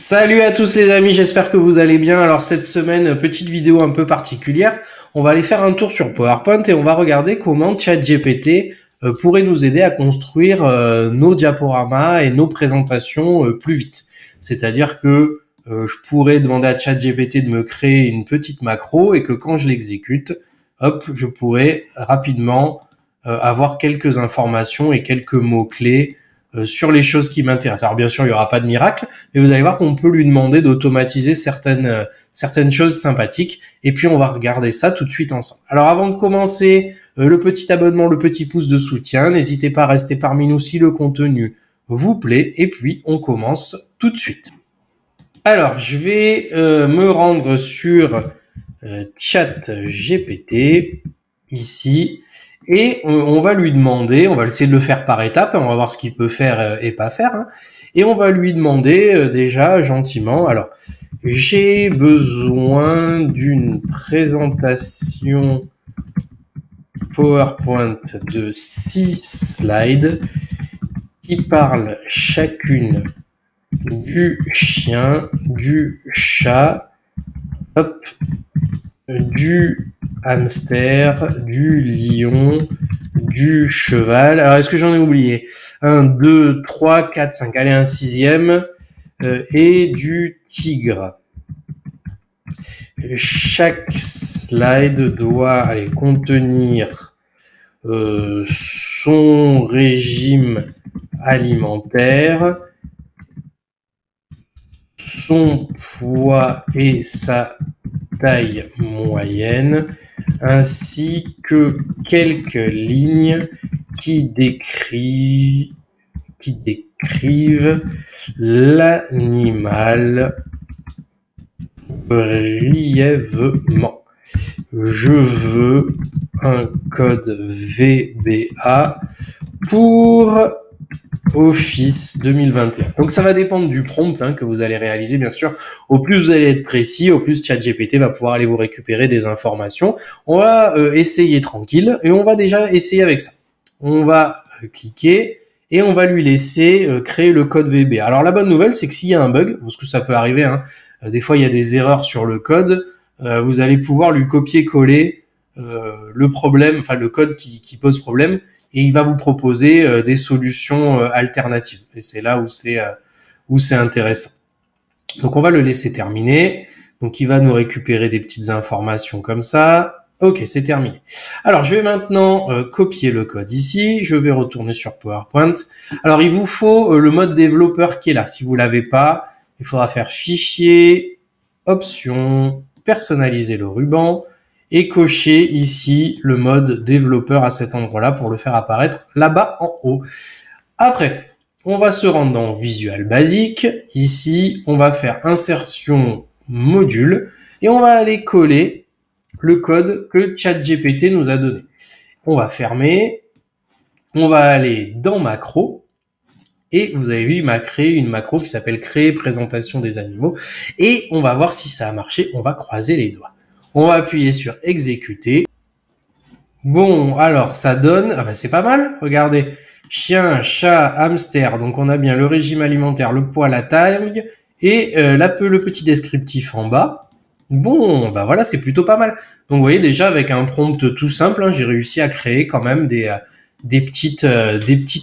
Salut à tous les amis, j'espère que vous allez bien. Alors cette semaine, petite vidéo un peu particulière. On va aller faire un tour sur PowerPoint et on va regarder comment ChatGPT pourrait nous aider à construire nos diaporamas et nos présentations plus vite. C'est-à-dire que je pourrais demander à ChatGPT de me créer une petite macro et que quand je l'exécute, hop, je pourrais rapidement avoir quelques informations et quelques mots-clés sur les choses qui m'intéressent. Alors bien sûr, il n'y aura pas de miracle, mais vous allez voir qu'on peut lui demander d'automatiser certaines choses sympathiques. Et puis on va regarder ça tout de suite ensemble. Alors avant de commencer, le petit abonnement, le petit pouce de soutien. N'hésitez pas à rester parmi nous si le contenu vous plaît. Et puis on commence tout de suite. Alors je vais me rendre sur ChatGPT ici. Et on va lui demander, on va essayer de le faire par étapes, on va voir ce qu'il peut faire et pas faire. Hein, et on va lui demander déjà gentiment, alors j'ai besoin d'une présentation PowerPoint de 6 slides qui parlent chacune du chien, du chat, hop, du hamster, du lion, du cheval. Alors, est-ce que j'en ai oublié? 1, 2, 3, 4, 5. Allez, un sixième. Et du tigre. Chaque slide doit contenir son régime alimentaire, son poids et sa taille moyenne, ainsi que quelques lignes qui décrivent l'animal brièvement. Je veux un code VBA pour Office 2021. Donc ça va dépendre du prompt que vous allez réaliser, bien sûr. Au plus vous allez être précis, au plus ChatGPT va pouvoir aller vous récupérer des informations. On va essayer tranquille et on va déjà essayer avec ça. On va cliquer et on va lui laisser créer le code VBA. Alors la bonne nouvelle, c'est que s'il y a un bug, parce que ça peut arriver, des fois il y a des erreurs sur le code, vous allez pouvoir lui copier-coller le problème, enfin le code qui pose problème, et il va vous proposer des solutions alternatives. Et c'est là où c'est intéressant. Donc on va le laisser terminer. Donc il va nous récupérer des petites informations comme ça. Ok, c'est terminé. Alors je vais maintenant copier le code ici. Je vais retourner sur PowerPoint. Alors il vous faut le mode développeur qui est là. Si vous l'avez pas, il faudra faire Fichier, Options, personnaliser le ruban et cocher ici le mode développeur à cet endroit-là pour le faire apparaître là-bas en haut. Après, on va se rendre dans Visual Basic. Ici, on va faire Insertion Module et on va aller coller le code que ChatGPT nous a donné. On va fermer. On va aller dans Macro. Et vous avez vu, il m'a créé une macro qui s'appelle Créer présentation des animaux. Et on va voir si ça a marché. On va croiser les doigts. On va appuyer sur exécuter. Bon, alors ça donne, c'est pas mal, regardez. Chien, chat, hamster, donc on a bien le régime alimentaire, le poids, la taille et le petit descriptif en bas. Bon, voilà, c'est plutôt pas mal. Donc vous voyez déjà avec un prompt tout simple, j'ai réussi à créer quand même des petites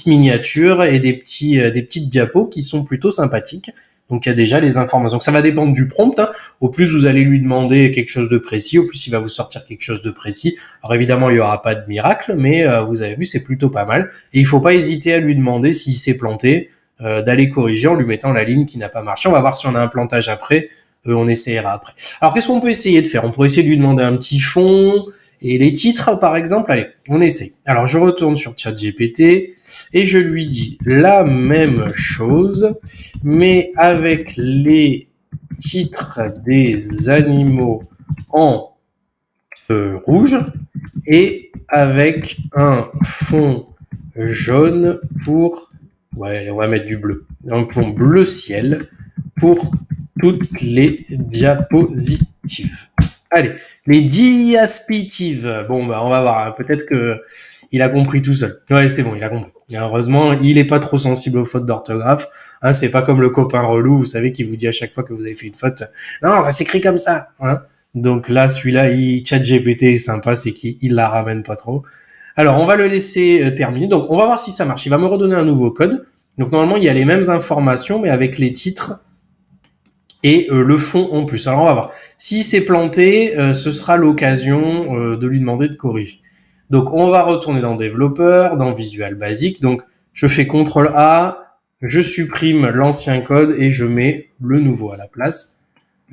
miniatures et des petites diapos qui sont plutôt sympathiques. Donc il y a déjà les informations. Donc ça va dépendre du prompt. Au plus vous allez lui demander quelque chose de précis, au plus il va vous sortir quelque chose de précis. Alors évidemment il n'y aura pas de miracle, mais vous avez vu c'est plutôt pas mal. Et il faut pas hésiter à lui demander s'il s'est planté, d'aller corriger en lui mettant la ligne qui n'a pas marché. On va voir si on a un plantage après. On essayera après. Alors qu'est-ce qu'on peut essayer de faire? On pourrait essayer de lui demander un petit fond. Et les titres, par exemple, allez, on essaye. Alors, je retourne sur ChatGPT et je lui dis la même chose, mais avec les titres des animaux en rouge et avec un fond jaune pour... Ouais, on va mettre du bleu. Un fond bleu ciel pour toutes les diapositives. Allez, les diaspitives. Bon, bah, on va voir. Peut-être que il a compris tout seul. Ouais, c'est bon, il a compris. Et heureusement, il est pas trop sensible aux fautes d'orthographe. Hein, c'est pas comme le copain relou, vous savez, qui vous dit à chaque fois que vous avez fait une faute, non, ça s'écrit comme ça. Hein. Donc là, celui-là, ChatGPT est sympa, c'est qu'il la ramène pas trop. Alors, on va le laisser terminer. Donc, on va voir si ça marche. Il va me redonner un nouveau code. Donc, normalement, il y a les mêmes informations, mais avec les titres et le fond en plus. Alors, on va voir. Si c'est planté, ce sera l'occasion de lui demander de corriger. Donc, on va retourner dans Développeur, dans Visual Basic. Donc, je fais CTRL A, je supprime l'ancien code et je mets le nouveau à la place.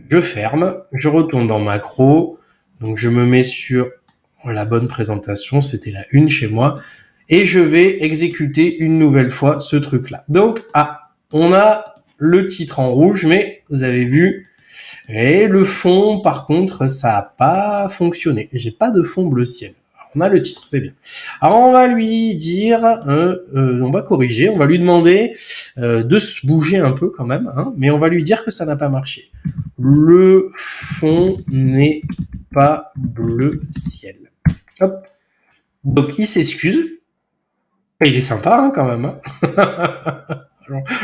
Je ferme, je retourne dans Macro. Donc, je me mets sur la bonne présentation, c'était la une chez moi. Et je vais exécuter une nouvelle fois ce truc-là. Donc, on a le titre en rouge, mais vous avez vu, et le fond, par contre, ça n'a pas fonctionné. J'ai pas de fond bleu ciel. Alors, on a le titre, c'est bien. Alors, on va lui dire, on va corriger, on va lui demander de se bouger un peu quand même, hein, mais on va lui dire que ça n'a pas marché. Le fond n'est pas bleu ciel. Hop. Donc, il s'excuse. Il est sympa, hein, quand même. Hein.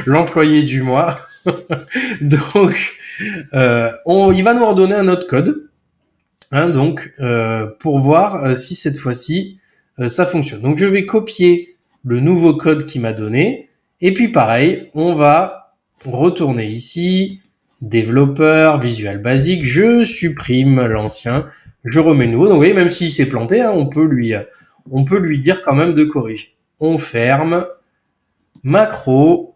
L'employé du mois. Donc, il va nous redonner un autre code. Hein, donc, pour voir si cette fois-ci, ça fonctionne. Donc, je vais copier le nouveau code qu'il m'a donné. Et puis, pareil, on va retourner ici, développeur, Visual Basic. Je supprime l'ancien. Je remets le nouveau. Donc, vous voyez, même s'il s'est planté, hein, on peut lui dire quand même de corriger. On ferme. Macro.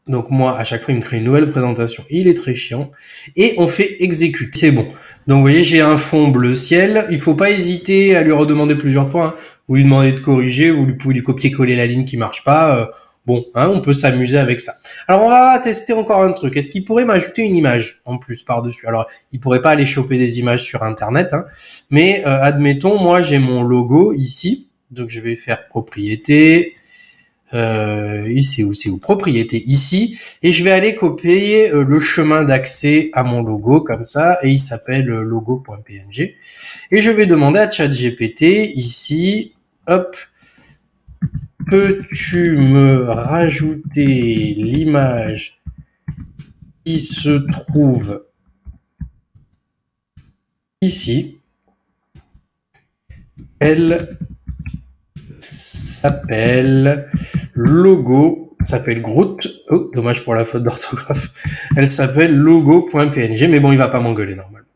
Donc moi, à chaque fois, il me crée une nouvelle présentation. Il est très chiant. Et on fait exécuter. C'est bon. Donc vous voyez, j'ai un fond bleu ciel. Il faut pas hésiter à lui redemander plusieurs fois. Hein. Vous lui demandez de corriger. Vous pouvez lui copier-coller la ligne qui marche pas. Bon, hein, on peut s'amuser avec ça. Alors on va tester encore un truc. Est-ce qu'il pourrait m'ajouter une image en plus par-dessus? Alors, il pourrait pas aller choper des images sur Internet. Hein. Mais admettons, moi, j'ai mon logo ici. Donc je vais faire propriété. Ici où propriété ici, et je vais aller copier le chemin d'accès à mon logo comme ça, et il s'appelle logo.png, et je vais demander à ChatGPT ici, hop, peux-tu me rajouter l'image qui se trouve ici? Elle s'appelle logo, s'appelle Groot. Oh, dommage pour la faute d'orthographe. Elle s'appelle logo.png, mais bon, il va pas m'engueuler normalement.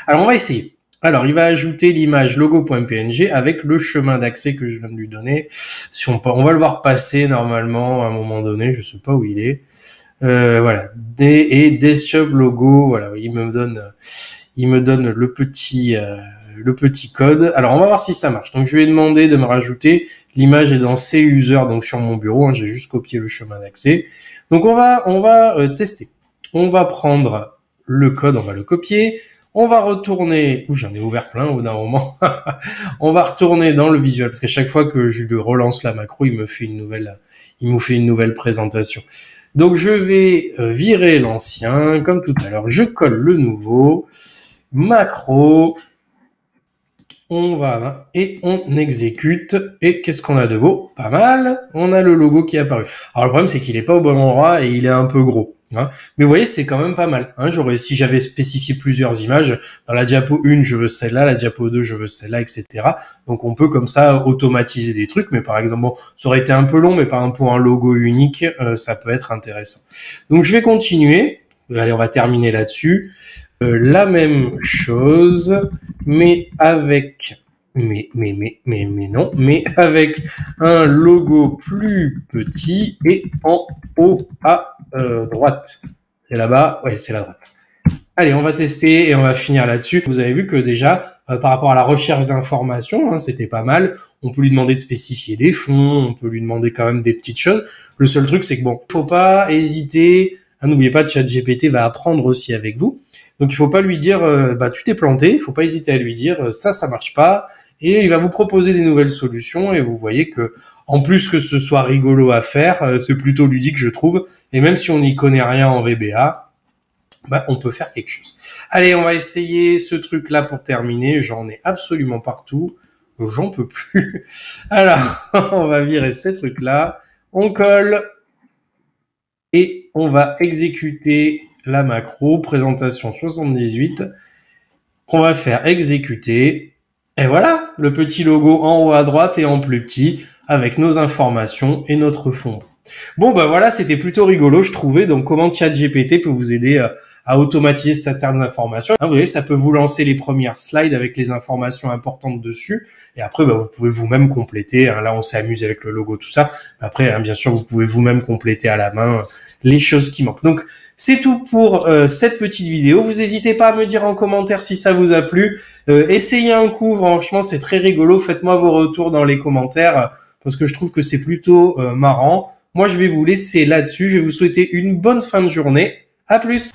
Alors, on va essayer. Alors, il va ajouter l'image logo.png avec le chemin d'accès que je viens de lui donner. Si on va le voir passer normalement à un moment donné, je sais pas où il est. Voilà. Et desktop logo, voilà, il me donne le petit code. Alors, on va voir si ça marche. Donc, je lui ai demandé de me rajouter. L'image est dans C user, donc sur mon bureau. Hein, j'ai juste copié le chemin d'accès. Donc, on va tester. On va prendre le code, on va le copier. On va retourner. Ouh, j'en ai ouvert plein au d'un moment. On va retourner dans le visuel parce qu'à chaque fois que je lui relance la macro, il me fait une nouvelle présentation. Donc, je vais virer l'ancien comme tout à l'heure. Je colle le nouveau. Macro. On va et on exécute. Et qu'est-ce qu'on a de beau? Pas mal. On a le logo qui est apparu. Alors le problème c'est qu'il est pas au bon endroit et il est un peu gros. Hein. Mais vous voyez, c'est quand même pas mal. Hein. Si j'avais spécifié plusieurs images, dans la diapo 1, je veux celle-là, la diapo 2, je veux celle-là, etc. Donc on peut comme ça automatiser des trucs. Mais par exemple, bon, ça aurait été un peu long, mais par exemple pour un logo unique, ça peut être intéressant. Donc je vais continuer. Allez, on va terminer là-dessus. La même chose, mais avec avec un logo plus petit et en haut à droite. Et là-bas, ouais, c'est la droite. Allez, on va tester et on va finir là-dessus. Vous avez vu que déjà, par rapport à la recherche d'informations, hein, c'était pas mal. On peut lui demander de spécifier des fonds, on peut lui demander quand même des petites choses. Le seul truc, c'est que bon, faut pas hésiter. Hein, n'oubliez pas, ChatGPT va apprendre aussi avec vous. Donc il faut pas lui dire tu t'es planté, il faut pas hésiter à lui dire ça marche pas, et il va vous proposer des nouvelles solutions, et vous voyez que en plus que ce soit rigolo à faire, c'est plutôt ludique je trouve, et même si on n'y connaît rien en VBA, bah, on peut faire quelque chose. Allez, on va essayer ce truc-là pour terminer. J'en ai absolument partout. J'en peux plus. Alors, on va virer ces trucs-là. On colle. Et on va exécuter la macro présentation 78. On va faire exécuter. Et voilà, le petit logo en haut à droite et en plus petit avec nos informations et notre fond. Bon, bah voilà, c'était plutôt rigolo, je trouvais. Donc, comment ChatGPT peut vous aider à automatiser certaines informations. Vous voyez, ça peut vous lancer les premières slides avec les informations importantes dessus. Et après, bah, vous pouvez vous-même compléter. Là, on s'est amusé avec le logo, tout ça. Après, bien sûr, vous pouvez vous-même compléter à la main les choses qui manquent. Donc, c'est tout pour cette petite vidéo. Vous n'hésitez pas à me dire en commentaire si ça vous a plu. Essayez un coup, franchement, c'est très rigolo. Faites-moi vos retours dans les commentaires parce que je trouve que c'est plutôt marrant. Moi, je vais vous laisser là-dessus. Je vais vous souhaiter une bonne fin de journée. À plus!